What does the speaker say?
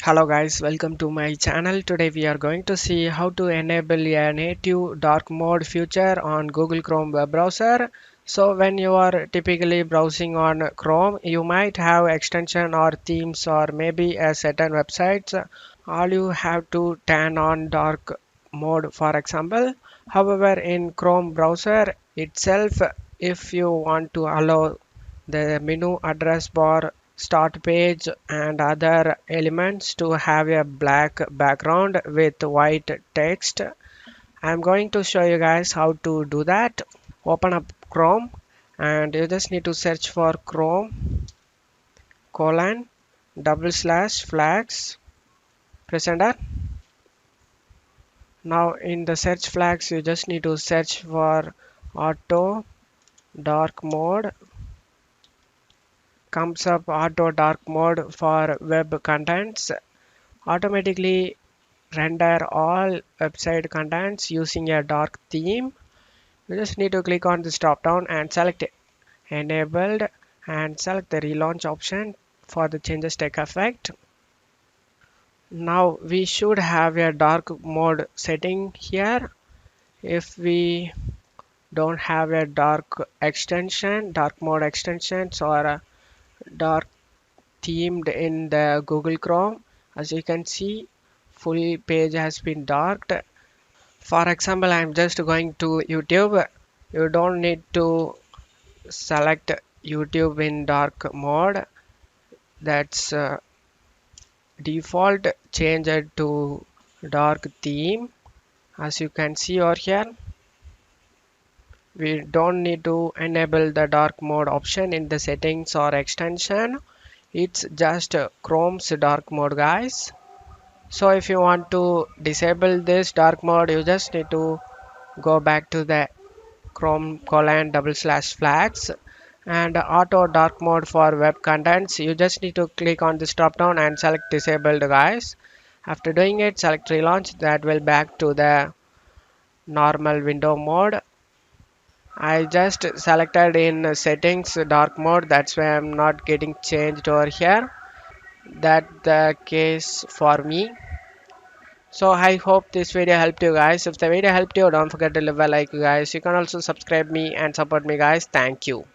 Hello guys, welcome to my channel. Today we are going to see how to enable a native dark mode feature on Google Chrome web browser. So when you are typically browsing on Chrome, you might have extension or themes or maybe a certain websites. All you have to turn on dark mode for example. However, in Chrome browser itself, if you want to allow the menu address bar start page and other elements to have a black background with white text. I'm going to show you guys how to do that. Open up Chrome and you just need to search for Chrome colon / flags. Press enter. Now in the search flags you just need to search for auto dark mode. Comes up auto dark mode for web contents. Automatically render all website contents using a dark theme. You just need to click on this drop down and select enabled and select the relaunch option for the changes take effect. Now we should have a dark mode setting here. If we don't have a dark mode extensions or a dark themed in the Google Chrome, as you can see full page has been darked. For example, I'm just going to YouTube. You don't need to select YouTube in dark mode. That's default. Change it to dark theme. As you can see over here, we don't need to enable the dark mode option in the settings or extension. It's just Chrome's dark mode, guys. So if you want to disable this dark mode, you just need to go back to the Chrome colon / flags and auto dark mode for web contents. You just need to click on this drop down and select disabled, guys. After doing it, select relaunch. That will back to the normal window mode. I just selected in settings dark mode, that's why I'm not getting changed over here. That the case for me. So I hope this video helped you guys. If the video helped you, don't forget to leave a like, guys. You can also subscribe me and support me, guys. Thank you.